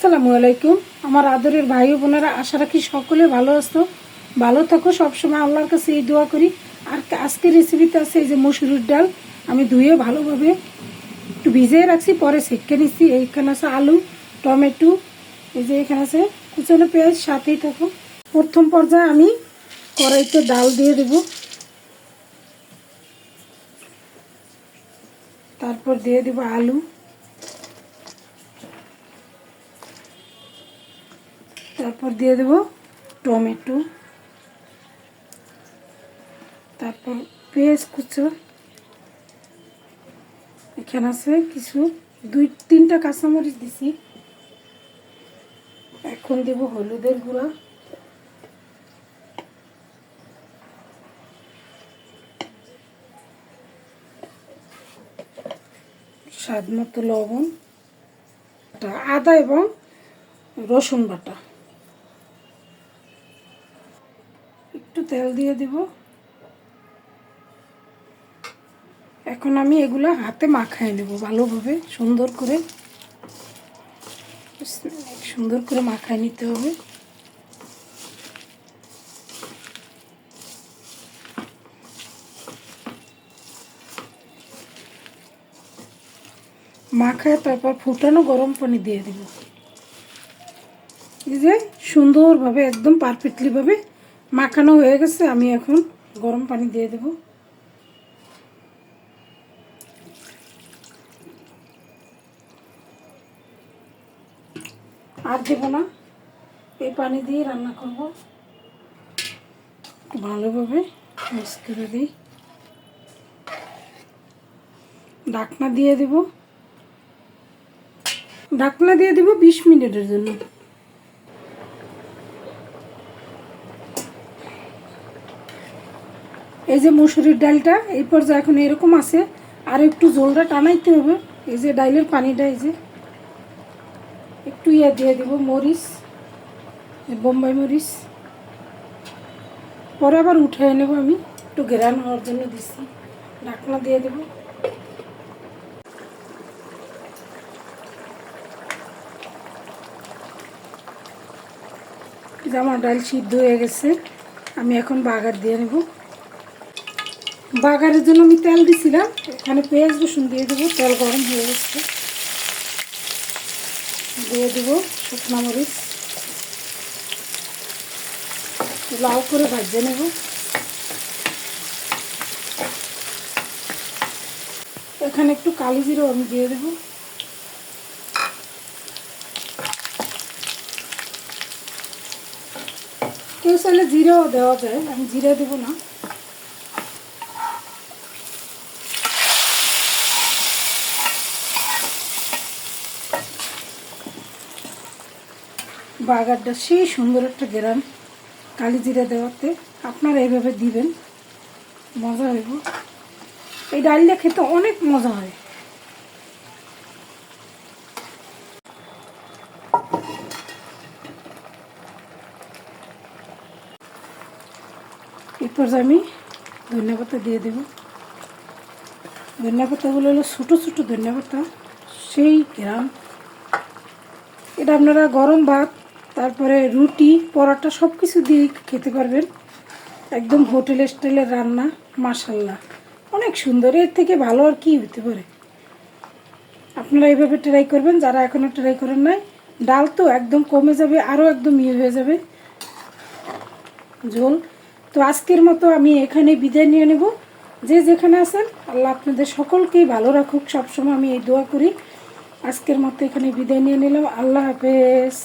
আসসালামু আলাইকুম। আমার আদরের ভাই ও বোনেরা, আশা রাখি সকলে ভালো আছো, ভালো থাকো। সবসময় আল্লাহর কাছে এই দোয়া করি। আর আজকের রেসিপিতে আছে এই যে মসুরির ডাল, আমি ধুয়ে ভালোভাবে একটু ভিজিয়ে রাখছি, পরে সেঁকে নিচ্ছি। এইখানে আছে আলু, টমেটো, এই যে এখানে আছে কুচানো পেঁয়াজ, সাথেই থাকো। প্রথম পর্যায়ে আমি কড়াইতে ডাল দিয়ে দেব, তারপর দিয়ে দেব আলু, তারপর দিয়ে দেব টমেটো, তারপর পেঁয়াজ কুচো, এখানে আছে কিছু 2-3টা কাঁচামরিচ দিছি। এখন দেব হলুদের গুঁড়া, স্বাদ মতো লবণ, আদা এবং রসুন বাটা, একটু তেল দিয়ে দেব। এখন আমি এগুলো হাতে মাখায় নেব ভালোভাবে, সুন্দর করে মাখায় নিতে হবে। মাখায় তারপর ফুটানো গরম পানি দিয়ে দেব। এই যে সুন্দরভাবে একদম পারফেক্টলিভাবে মাখানো হয়ে গেছে। আমি এখন গরম পানি দিয়ে দেব। আর দেব না, এই পানি দিয়ে রান্না করব। ভালোভাবে মিক্স করে দিই, ঢাকনা দিয়ে দেব। ঢাকনা দিয়ে দেব 20 মিনিটের জন্য। এই যে মসুরির ডালটা এই পর্যায়ে এখন এরকম আছে, আর একটু ঝোলটা টানাইতে হবে। এই যে ডালের পানিটা, এই যে একটু দিয়ে দেব মরিচ, বোম্বাই মরিচ, পরে আবার উঠিয়ে নেব। আমি একটু ঘেরান হওয়ার জন্য দিচ্ছি। ঢাকনা দিয়ে দেব। আমার ডাল সিদ্ধ হয়ে গেছে, আমি এখন বাগার দিয়ে নেব। বাগারের জন্য আমি তেল দিছিলাম, এখানে পেঁয়াজ রসুন দিয়ে দেবো। তেল গরম হয়ে গেছে, দিয়ে দেবো শুকনো মরিচ, লাল করে ভাজে নেব। এখানে একটু কালি জিরে আমি দিয়ে দেব। কেউ চাইলে জিরেও দেওয়া যায়, আমি জিরে দেবো না। বাগারটা সেই সুন্দর একটা গ্রাম কালি জিরা দেওয়াতে, আপনারা এইভাবে দিবেন, মজা হইব। এই ডালটা খেতে অনেক মজা হয়। এরপর আমি ধনিয়া পাতা দিয়ে দেব। ধনিয়া পাতাগুলো হলো ছোটো ছোটো ধনিয়া পাতা, সেই গ্রাম। এটা আপনারা গরম ভাত, তারপরে রুটি, পরোটা সব কিছু দিয়ে খেতে পারবেন। একদম হোটেল স্টাইলের রান্না, মাশাল্লাহ অনেক সুন্দর। এর থেকে ভালো আর কি হতে পারে। আপনারা এইভাবে ট্রাই করবেন, যারা এখনও ট্রাই করেন নাই। ডাল তো একদম কমে যাবে, আরও একদম হয়ে যাবে ঝোল। তো আজকের মতো আমি এখানে বিদায় নিয়ে নেব। যে যেখানে আছেন, আল্লাহ আপনাদের সকলকেই ভালো রাখুক, সবসময় আমি এই দোয়া করি। আজকের মতো এখানে বিদায় নিয়ে নিলাম। আল্লাহ হাফেজ।